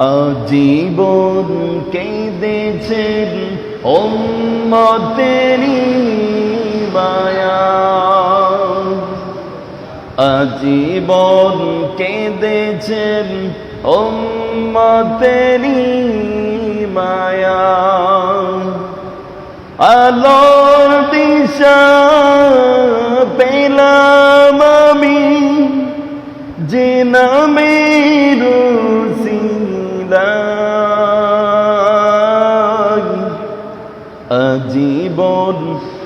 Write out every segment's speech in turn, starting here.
আজীবন কেঁদেছেন উম্মতেরি মায়া, আজীবন কেঁদেছেন উম্মতেরি মায়া। আলোর দিশা পেলাম আমি যে নামের উসিলায়, আজীবন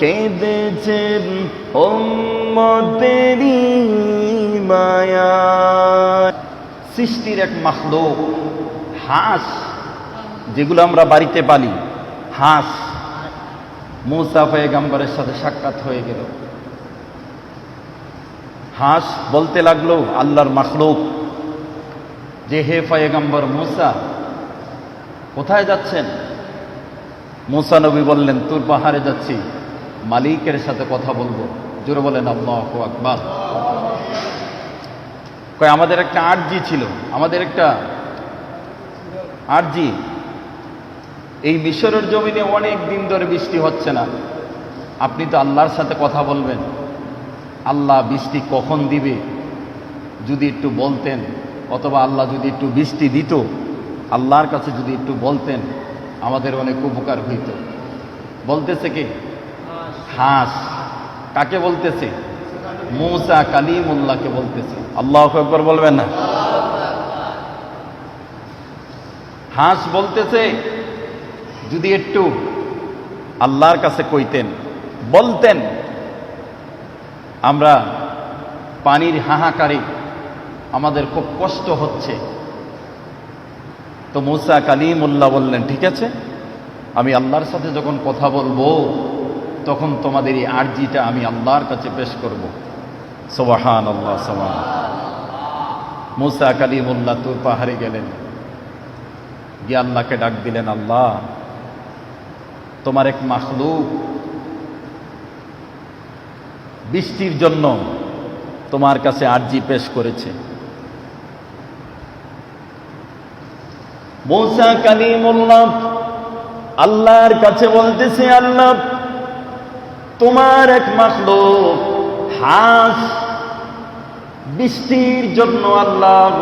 কেঁদেছেন উম্মতেরি মায়া। সৃষ্টির এক মাখলুক হাঁস, যেগুলো আমরা বাড়িতে পালি, হাঁস মূসা পয়গম্বরের সাথে সাক্ষাৎ হয়ে গেল। হাঁস বলতে লাগলো আল্লাহর মাখলুক যে, হে পয়গম্বর মূসা, কোথায় যাচ্ছেন? মূসা নবী বললেন, তুর পাহাড়ে যাচ্ছি, মালিকের সাথে কথা বলবো। জোরে বলেন আল্লাহু আকবার। কয় আমাদের একটা আরজি ছিল, আমাদের একটা আরজি, এই মিশরের জমিনে অনেক দিন ধরে বৃষ্টি হচ্ছে না, আপনি তো আল্লাহর সাথে কথা বলবেন, আল্লাহ বৃষ্টি কখন দিবে যদি একটু বলতেন, অথবা আল্লাহ যদি একটু বৃষ্টি দিত, আল্লাহর কাছে যদি একটু বলতেন আমাদের অনেক উপকার হইত। বলতেছে কে? হাঁস। কাকে বলতেছে? মূসা কালিমুল্লাহকে বলতেছে। আল্লাহু আকবার বলবেন না? হাঁস বলতেছে যদি একটু আল্লাহর কাছে কইতেন, বলতেন, আমরা পানির হাহাকারে আমাদের খুব কষ্ট হচ্ছে। তো মূসা কালিমুল্লাহ বললেন, ঠিক আছে, আমি আল্লাহর সাথে যখন কথা বলবো তখন তোমাদের এই আরজিটা আমি আল্লাহর কাছে পেশ করব। সুবহানাল্লাহ, সুবহানাল্লাহ। মূসা কালিমুল্লাহ তুর পাহাড়ে গেলেন, গিয়ে আল্লাহকে ডাক দিলেন, আল্লাহ, তোমার এক মাখলুক বৃষ্টির জন্য তোমার কাছে আরজি পেশ করেছে। মূসা কালিমুল্লাহ আল্লাহর কাছে বলতেছে, আল্লাহ, তোমার এক মাখলুক হাঁস বৃষ্টির জন্য আল্লাহ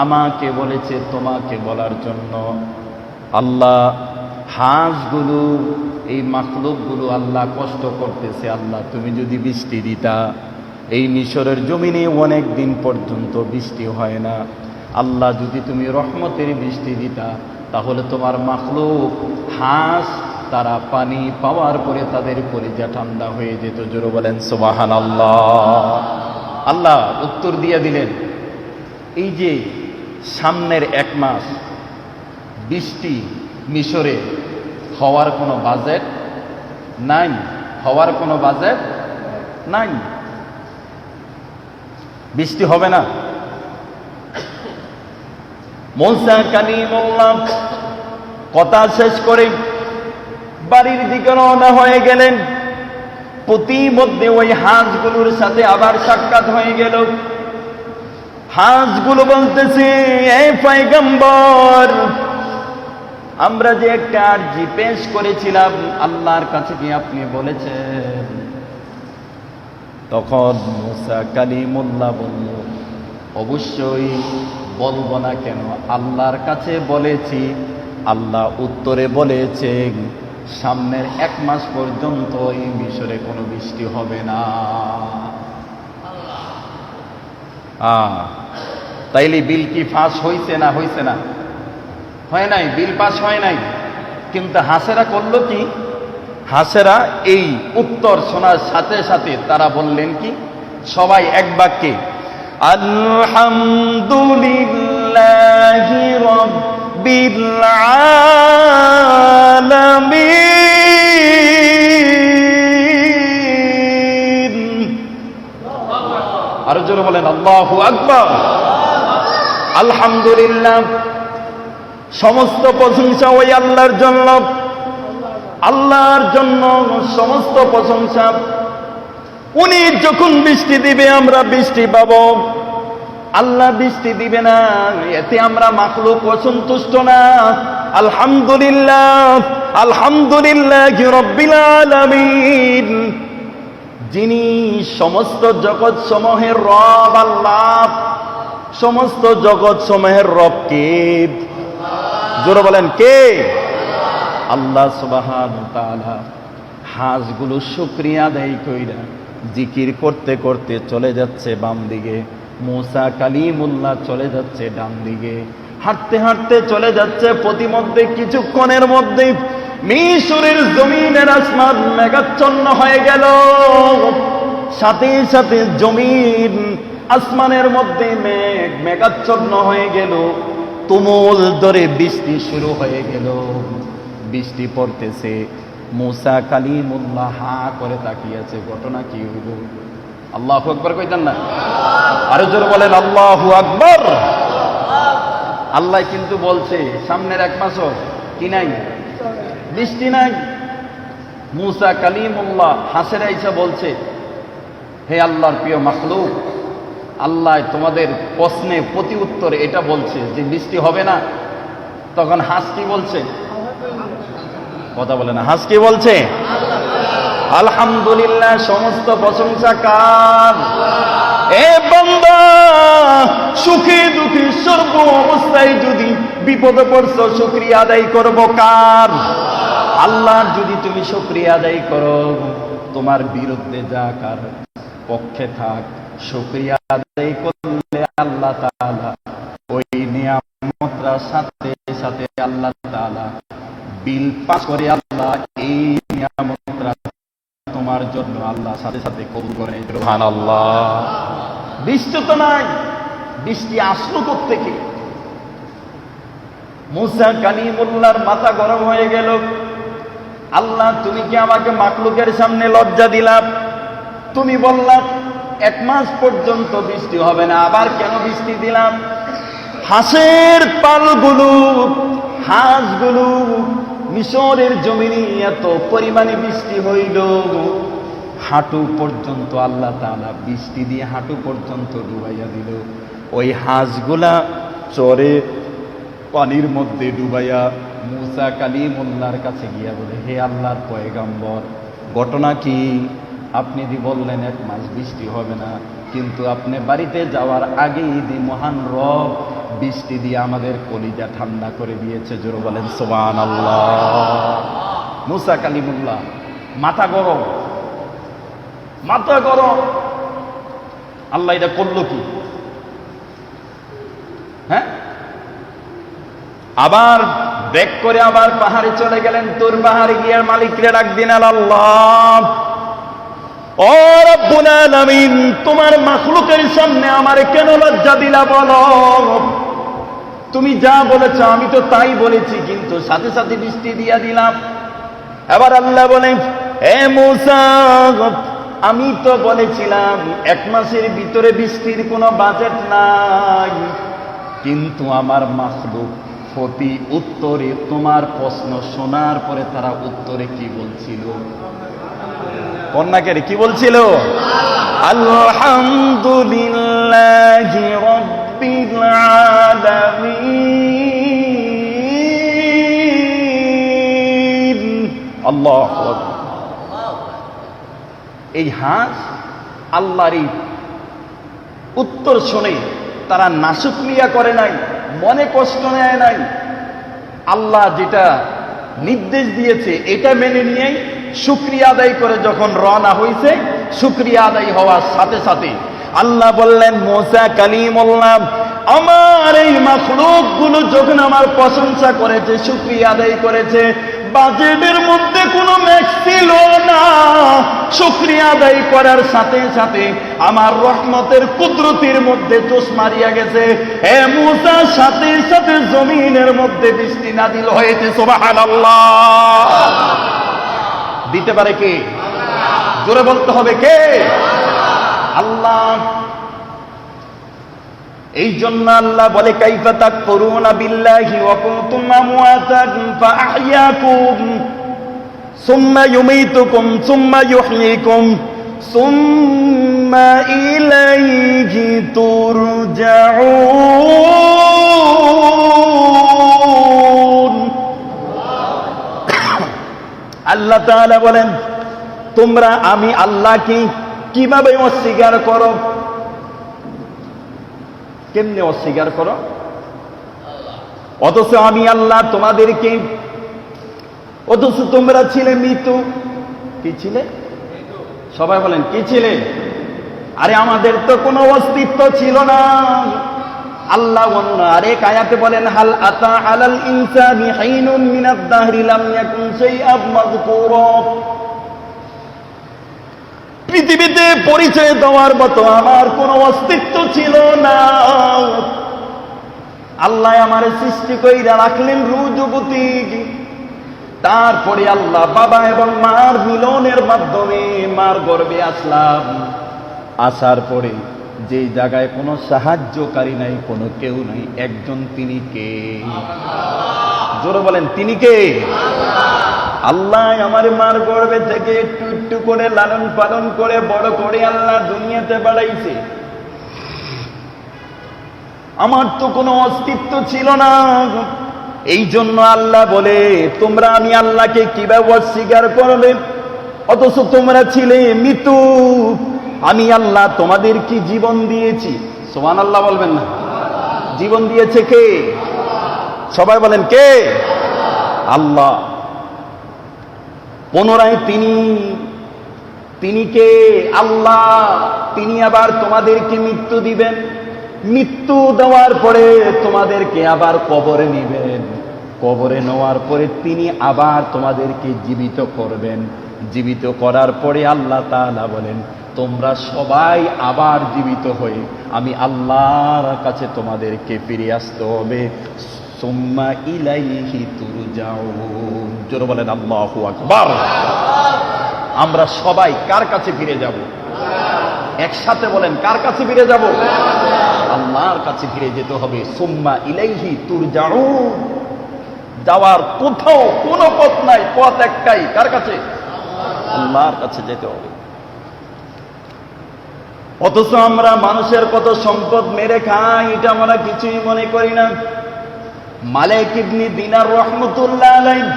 আমাকে বলেছে তোমাকে বলার জন্য। আল্লাহ, হাঁসগুলো, এই মাখলুকগুলো আল্লাহ কষ্ট করতেছে, আল্লাহ তুমি যদি বৃষ্টি দিতা, এই মিশরের জমিনে অনেক দিন পর্যন্ত বৃষ্টি হয় না, আল্লাহ যদি তুমি রহমতের বৃষ্টি দিতা, তাহলে তোমার মাখলুক হাঁস তারা পানি পাওয়ার পরে তাদের কলিজা ঠান্ডা হয়ে যেত। জোরে বলেন সুবহানাল্লাহ। আল্লাহ উত্তর দিয়ে দিলেন, এই যে সামনের এক মাস বৃষ্টি মিশরে হওয়ার কোনো বাজেট নাই, হওয়ার কোনো বাজেট নাই, বৃষ্টি হবে না। মূসা কালিমুল্লাহ কথা শেষ করে বাড়ির দিকে রওনা হয়ে গেলেন। প্রতিমধ্যে ওই হাঁসগুলোর সাথে আবার সাক্ষাৎ হয়ে গেল। হাঁসগুলো বলতেছে, এ পয়গম্বর, আমরা যে একটা আরজি পেশ করেছিলাম আল্লাহর কাছে কি আপনি বলেছেন? তখন মূসা কালিমুল্লাহ বলল, অবশ্যই বলবো না কেন, আল্লাহর কাছে বলেছি। আল্লাহ উত্তরে বলেছেন, সামনের এক মাস পর্যন্ত এই মিশরে কোনো বৃষ্টি হবে না। তাইলে বিল কি পাস হইছে না? হইছে না? হয় নাই, বিল পাস হয় নাই। কিন্তু হাঁসেরা করলো কি? হাঁসেরা এই উত্তর শোনার সাথে সাথে তারা বললেন কি? সবাই এক বাক্যে, আলহামদুলিল্লাহি রাব্বিল আলামিন। আরো জোরে বলেন আল্লাহু আকবার। আলহামদুলিল্লাহ, সমস্ত প্রশংসা ওই আল্লাহর জন্য, আল্লাহর জন্য সমস্ত প্রশংসা। উনি যখন বৃষ্টি দিবে আমরা বৃষ্টি পাবো, আল্লাহ বৃষ্টি দিবে না, এতে আমরা মাখলুক অসন্তুষ্ট না। আলহামদুলিল্লাহ, আলহামদুলিল্লাহি রাব্বিল আলামিন, যিনি সমস্ত জগৎ সমূহের রব আল্লাহ। সমস্ত জগৎ সমূহের রব কে? জোরে বলেন কে? আল্লাহ সুবহানাহু ওয়া তাআলা। হাঁসগুলো শুকরিয়া আদায় কইরা জিকির করতে করতে চলে যাচ্ছে বাম দিকে, মুসা কালিমুল্লাহ চলে যাচ্ছে ডান দিকে, হাঁটতে হাঁটতে চলে যাচ্ছে। প্রতিমধ্যে কিছুক্ষণের মধ্যে মিশরের জমিনের আসমান মেঘাচ্ছন্ন হয়ে গেল। সাথে সাথে জমিন আসমানের মধ্যে মেঘাচ্ছন্ন হয়ে গেল। তুমুল ধরে বৃষ্টি শুরু হয়ে গেল। বৃষ্টি পড়তেছে। মুসা কালিমুল্লাহ হা করে তাকিয়েছে, ঘটনা কি হইল? আল্লাহু আকবার কইতেন না? আরো জোরে বলেন আল্লাহু আকবার। আল্লাহ কিন্তু বলছে সামনের 1 মাসও কি নাই, বৃষ্টি নাই। মুসা কালিমুল্লাহ হাসের আইসা বলছে, হে আল্লাহর প্রিয় মাখলুক, আল্লাহ তোমাদের প্রশ্নে প্রতি উত্তরে এটা বলছে যে বৃষ্টি হবে না। তখন হাঁস কি বলছে? কথা বলে না। হাঁস কি বলছে? আলহামদুলিল্লাহ, সমস্ত প্রশংসা কার? এ বান্দা, সুখে দুঃখে সর্ব অবস্থায় যদি বিপদে পড়ছো, শুকরিয়া আদায় করব কার? আল্লাহর। যদি তুমি শুকরিয়া আদায় করো, তোমার বিরুদ্ধে যা কার পক্ষে থাক, শুকরিয়া আদায় করলে আল্লাহ তাআলা ওই নিয়ামতটার সাথে সাথে আল্লাহ তাআলা বিল পাস করে আল্লাহ এই নিয়ামতটা তোমার জন্য আল্লাহ সাথে সাথে কবুল করে। সুবহানাল্লাহ। বৃষ্টি তো নাই, বৃষ্টি আসলো কোত্থেকে? মুসা কালিমুল্লাহর মাথা গরম হয়ে গেল। আল্লাহ, তুমি কি আমাকে মাখলুকের সামনে লজ্জা দিলাম? তুমি বললাম 1 মাস পর্যন্ত বৃষ্টি হবে না, আবার কেন বৃষ্টি দিলাম? হাঁসের পালগুলো, হাঁসগুলো মিশরের জমিনে এত পরিমাণে বৃষ্টি হইল, হাঁটু পর্যন্ত আল্লাহ তাআলা বৃষ্টি দিয়ে হাঁটু পর্যন্ত ডুবাইয়া দিল। ওই হাঁসগুলা চরে পানির মধ্যে ডুবাইয়া মুসা কালিমুল্লাহর কাছে গিয়া বলে, হে আল্লাহর পয়গম্বর, ঘটনা কি? আপনি দি বললেন 1 মাস বৃষ্টি হবে না, কিন্তু আপনি বাড়িতে যাওয়ার আগেই দি মহান রব বৃষ্টি দিয়ে আমাদের কলিজা ঠান্ডা করে দিয়েছে। জোরে বলেন সুবহানাল্লাহ। মুসা কালিমুল্লাহ মাথা গরম, মাথা গরম। আল্লাহ এটা করলো কি? হ্যাঁ, আবার ব্যাক করে আবার পাহাড়ে চলে গেলেন। তোর পাহাড়ে গিয়ে মালিকরে ডাক দিন, আল্লাহ, ও রব্বুল আলামিন, তোমার মাখলুকের সামনে আমারে কেন লজ্জা দিলা বলো? তুমি যা বলেছো আমি তো তাই বলেছি, কিন্তু সাথে সাথে বৃষ্টি দিয়া দিলাম। এবার আল্লাহ বলেন, হে মুসা, আমি তো বলেছিলাম 1 মাসের ভিতরে বৃষ্টির কোনো বাজেট নাই, কিন্তু আমার মাখলুক প্রতি উত্তরে তোমার প্রশ্ন শোনার পরে তারা উত্তরে কি বলছিল? কন্যাকে কি বলছিল? আলহামদুলিল্লাহি রাব্বিল আলামিন। আল্লাহু আকবার। এই হাঁস আল্লাহর উত্তর শুনে তারা নাশুকরিয়া করে নাই, মনে কষ্ট নেয় নাই। আল্লাহ যেটা নির্দেশ দিয়েছে এটা মেনে নিয়েই শুকরিয়া আদায় করে যখন রওনা হয়েছে, শুকরিয়া আদায় হওয়ার সাথে সাথে আল্লাহ বললেন, মুসা কালিমুল্লাহ, আমার এই মাখলুকগুলো যখন আমার প্রশংসা করেছে, শুকরিয়া আদায় করেছে, বাজেটের মধ্যে কোনো ম্যাক্স ছিল না। শুকরিয়া আদায় করার সাথে সাথে আমার রহমতের কুদরতির মধ্যে জোশ মারিয়া গেছে। হে মুসা, সাথে সাথে জমিনের মধ্যে বৃষ্টি নাজিল হয়েছে। সুবহানাল্লাহ। দিতে পারে কে? জোরে বলতে হবে কে? আল্লাহ। এই জন্য আল্লাহ বলে, কাইফা তাকফুরুনা বিল্লাহি ওয়া কুনতুম আমওয়াতান ফাআহইয়াকুম সুম্মা ইউমীতুকুম সুম্মা ইউহয়ীকুম সুম্মা ইলাইহি তুরজাউন। আল্লাহ তাআলা বলেন, তোমরা আমি আল্লাহকে কিভাবে অস্বীকার করো? কেমনে অস্বীকার করো? অথচ আমি আল্লাহ তোমাদেরকে, অথচ তোমরা ছিলে মৃত। কি ছিলে? সবাই বলেন কি ছিলে? আরে আমাদের তো কোনো অস্তিত্ব ছিল না। আল্লাহ অন্য আরেক আয়াতে বলেন, হাল আতা আলাল ইনসানি হাইনুন মিনাদ দাহরি লাম ইয়াকুন শাইআম মাযকুরা। পৃথিবীতে পরিচয় দেওয়ার মতো আমার কোনো অস্তিত্ব ছিল না। আল্লাহ আমার সৃষ্টি কইরা রাখলেন রু জগতি। তারপরে আল্লাহ বাবা এবং মার মিলনের মাধ্যমে মার গর্ভে আসলাম। আসার পরে যেই জায়গায় কোনো সাহায্যকারী নাই, কোনো কেউ নাই, একজন, তিনি কে? জোরে বলেন, তিনি কে? আল্লাহ আমার মার গর্ভে থেকে একটু একটু করে লালন পালন করে বড় করে আল্লাহ দুনিয়াতে বাড়াইছে। আমার তো কোনো অস্তিত্ব ছিল না। এই জন্য আল্লাহ বলে, তোমরা আমি আল্লাহকে কিভাবে অস্বীকার করবে? অথচ তোমরা ছিলে মৃত। আমি আল্লাহ তোমাদের কি জীবন দিয়েছি? সুবহানাল্লাহ বলবেন না? জীবন দিয়েছে কে? সবাই বলেন কে? আল্লাহ। পুনরায় তিনি কে? আল্লাহ। তিনি আবার তোমাদেরকে মৃত্যু দিবেন। মৃত্যু দেওয়ার পরে তোমাদেরকে আবার কবরে নিবেন। কবরে নেওয়ার পরে তিনি আবার তোমাদেরকে জীবিত করবেন। জীবিত করার পরে আল্লাহ তাআলা বলেন, তোমরা সবাই আবার জীবিত হয়ে আমি আল্লাহর কাছে তোমাদেরকে ফিরে আসতে হবে। সুম্মা ইলাইহি তুরজাউন। জোরে বলেন আল্লাহু আকবার। আমরা সবাই কার কাছে ফিরে যাব? একসাথে বলেন, কার কাছে ফিরে যাব? আল্লাহর কাছে ফিরে যেতে হবে। সুম্মা ইলাইহি তুরজাউন। যাওয়ার কোথাও কোনো পথ নাই, পথ একটাই, কার কাছে? আল্লাহর কাছে যেতে হবে। অথচ আমরা মানুষের কত সম্পদ মেরে খাই, এটা আমরা কিছুই মনে করি না। মালিক ইবনে দিনার রাহমাতুল্লাহ আলাইহি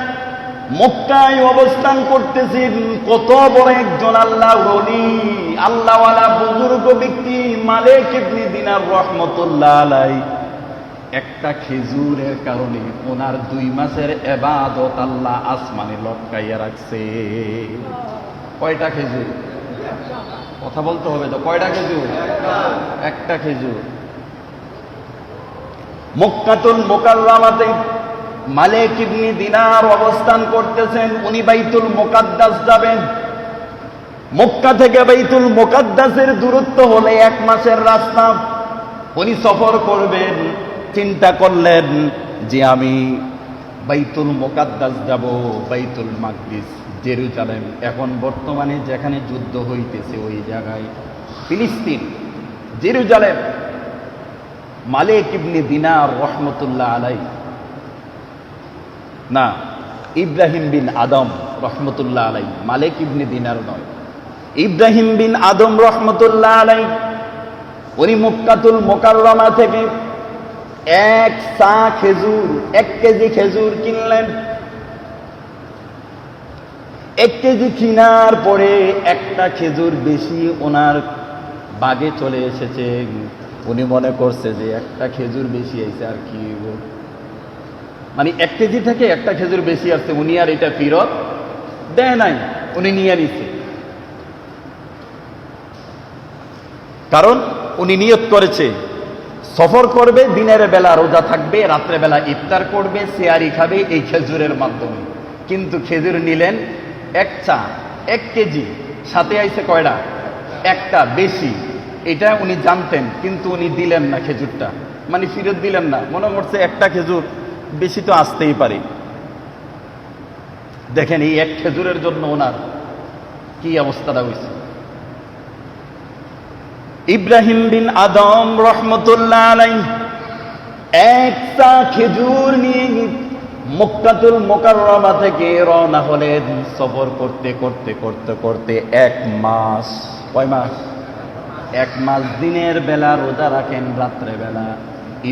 মক্কায় অবস্থান করতেছেন। কত বড় একজন আল্লাহ ওলি, আল্লাহওয়ালা বুজুর্গ ব্যক্তি মালিক ইবনে দিনার রাহমাতুল্লাহ আলাইহি। একটা খেজুরের কারণে ওনার 2 মাসের ইবাদত আল্লাহ আসমানে লটকাইয়া রাখছে। কয়টা খেজুর? কথা বলতে হবে তো, কয়টা খেজুর? একটা খেজুর। মক্কাতুল মুকাররমাতে মালিক ইবনে দিনার অবস্থান করতেছেন। উনি বাইতুল মুকাদ্দাস যাবেন। মক্কা থেকে বাইতুল মুকাদ্দাসের দূরত্ব হলে 1 মাসের রাস্তা। উনি সফর করবেন। চিন্তা করলেন যে আমি বাইতুল মুকাদ্দাস যাব, বাইতুল মাকদিস, জেরুজালেম। এখন বর্তমানে যেখানে যুদ্ধ হইতেছে ওই জায়গায়, ফিলিস্তিন, জেরুজালেম। মালিক ইবনে দিনার রাহমাতুল্লাহ আলাইহি, না, ইব্রাহিম বিন আদম রাহমাতুল্লাহ আলাইহি, মালিক ইবনে দিনার নয়, ইব্রাহিম বিন আদম রাহমাতুল্লাহ আলাইহি। উনি মক্কাতুল মুকাররমা থেকে 1 সা খেজুর, 1 কেজি খেজুর কিনলেন। 1 কেজি কেনার পরে একটা খেজুর বেশি ওনার বাগে চলে এসেছে। উনি মনে করছে যে একটা খেজুর বেশি আইছে, আর কি, মানে 1 কেজি থেকে একটা খেজুর বেশি আসছে। উনি আর এটা ফেরত দেয় নাই, উনি নিয়ে নিছে। কারণ উনি নিয়ত করেছে সফর করবে, দিনের বেলা রোজা থাকবে, রাত্রে বেলা ইফতার করবে, সেয়ারি খাবে এই খেজুরের মাধ্যমে। কিন্তু খেজুর নিলেন 1 চা, 1 কেজি, সাথে আইছে কয়টা? একটা বেশি। এটা উনি জানতেন, কিন্তু উনি দিলেন না খেজুরটা, মানে ফেরত দিলেন না। মনে করছে একটা খেজুর বেশি তো আসতেই পারে। দেখেন এই 1 খেজুরের জন্য ওনার কি অবস্থাটা হয়েছে। ইব্রাহিম বিন আদম রাহমাতুল্লাহ আলাইহি 1 চা খেজুর নিয়ে মক্কাতুল মুকাররমা থেকে রওনা হলেন সফর করতে করতে করতে করতে 1 মাস। কয় মাস? 1 মাস দিনের বেলা রোজা রাখেন, রাত্রে বেলা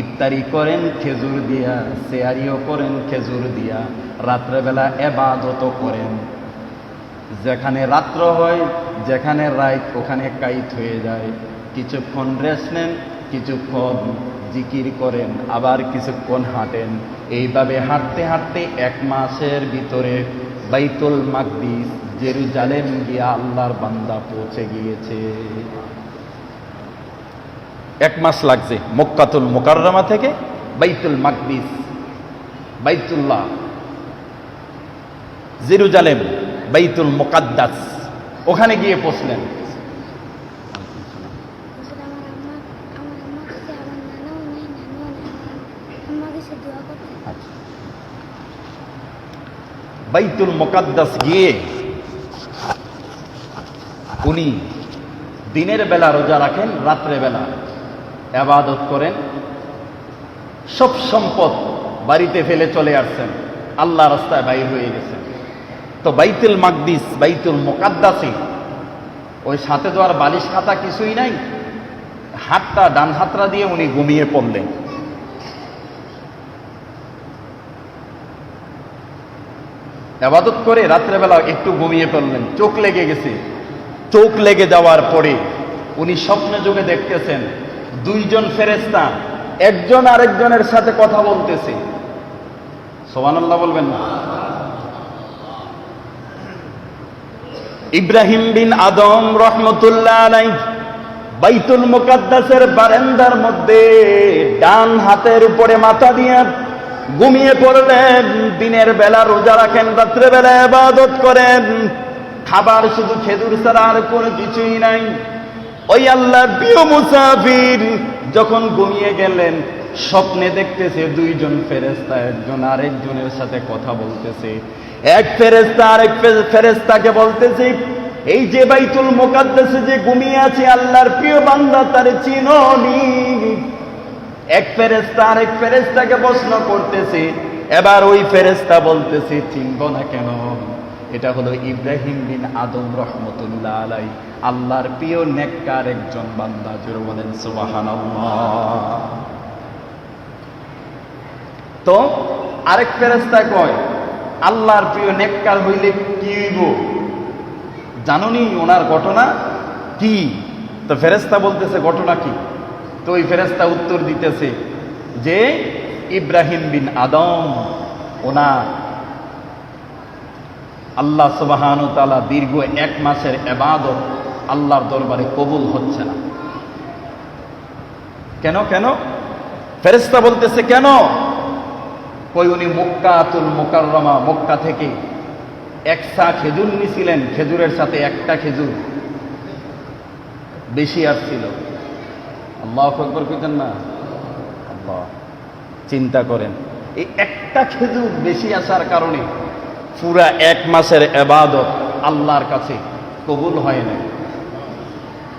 ইফতারি করেন খেজুর দিয়া, সেয়ারিও করেন খেজুর দিয়া, রাত্রে বেলা ইবাদত করেন। যেখানে রাত্র হয়, যেখানে রাত, ওখানে কাইত হয়ে যায়। কিছুক্ষণ রেস্ট নেন, কিছুক্ষণ জিকির করেন, আবার কিছুক্ষণ হাঁটেন। এইভাবে হাঁটতে হাঁটতে 1 মাসের ভিতরে বাইতুল মাকদিস জেরুজালেম গিয়া আল্লাহর বান্দা পৌঁছে গিয়েছে। 1 মাস লাগছে মক্কাতুল মুকাররমা থেকে বাইতুল মাকদিস, বাইতুল্লাহ, জেরুজালেম, বাইতুল মুকাদ্দাস, ওখানে গিয়ে পৌঁছলেন। বাইতুল মুকাদ্দাস গিয়ে উনি দিনের বেলা রোজা রাখেন, রাত্রে বেলা ইবাদত করেন। সব সম্পদ বাড়িতে ফেলে চলে আসছেন, আল্লাহ রাস্তায় বাইর হয়ে গেছেন। তো বাইতুল মাকদিস, বাইতুল মুকাদ্দাসে ওই সাথে তো আর বালিশ খাতা কিছুই নাই, হাতটা ডান হাতটা দিয়ে উনি ঘুমিয়ে পড়লেন। ইবাদত করে রাত্রেবেলা একটু ঘুমিয়ে পড়লেন, চোখ লেগে গেছে। চোখ লেগে যাওয়ার পরে উনি স্বপ্নে যোগে দেখতেছেন 2 জন ফেরেশতা একজন আরেকজনের সাথে কথা বলতেছে। সুবহানাল্লাহ বলবেন না? ইব্রাহিম বিন আদম রহমতুল্লাহ আলাইহি বাইতুল মুকাদ্দাসের বারান্দার মধ্যে ডান হাতের উপরে মাথা দিয়ে ঘুমিয়ে পড়লেন। দিনের বেলা রোজা রাখেন, রাত্রে বেলা ইবাদত করেন, খাবার শুধু খেজুর ছাড়া আর কোনো কিছুই নাই। ওই আল্লাহর প্রিয় মুসাফির যখন ঘুমিয়ে গেলেন, স্বপ্নে দেখতেছে 2 জন ফেরেশতা একজন আরেকজনের সাথে কথা বলতেছে। এক ফেরেশতা আরেক ফেরেশতাকে বলতেছে, এই যে বাইতুল মুকাদ্দাসে যে ঘুমিয়ে আছে আল্লাহর প্রিয় বান্দা, তারে চিনোনি? এক ফেরেশতা আরেক ফেরেশতাকে প্রশ্ন করতেছে। এবার ওই ফেরেশতা বলতেছে, চিনব না কেন? এটা হলো ইব্রাহিম বিন আদম রহমতুল্লাহ আলাইহি, আল্লাহর প্রিয় নেককার একজন বান্দা। জোরে বলেন সুবহানাল্লাহ। তো আরেক ফেরেশতা কয়, আল্লাহর প্রিয় নেককার হইলে কি হইব? জানুনি ওনার ঘটনা কি? তো ফেরেশতা বলতেছে, ঘটনা কি? তো ওই ফেরেশতা উত্তর দিতেছে যে ইব্রাহিম বিন আদম, ওনার আল্লাহ সুবহানাহু ওয়া তাআলা দীর্ঘ 1 মাসের ইবাদত আল্লাহর দরবারে কবুল হচ্ছে না। কেন কেন? ফেরেশতা বলতেছে কেন? কই উনি মক্কাতুল মুকাররমা, মক্কা থেকে 1 সা খেজুর নিছিলেন, খেজুরের সাথে একটা খেজুর বেশি আসছিল। আল্লাহু আকবার কইতেন না? আল্লাহ, চিন্তা করেন, এই একটা খেজুর বেশি আসার কারণে পুরা 1 মাসের ইবাদত আল্লাহর কাছে কবুল হয় না।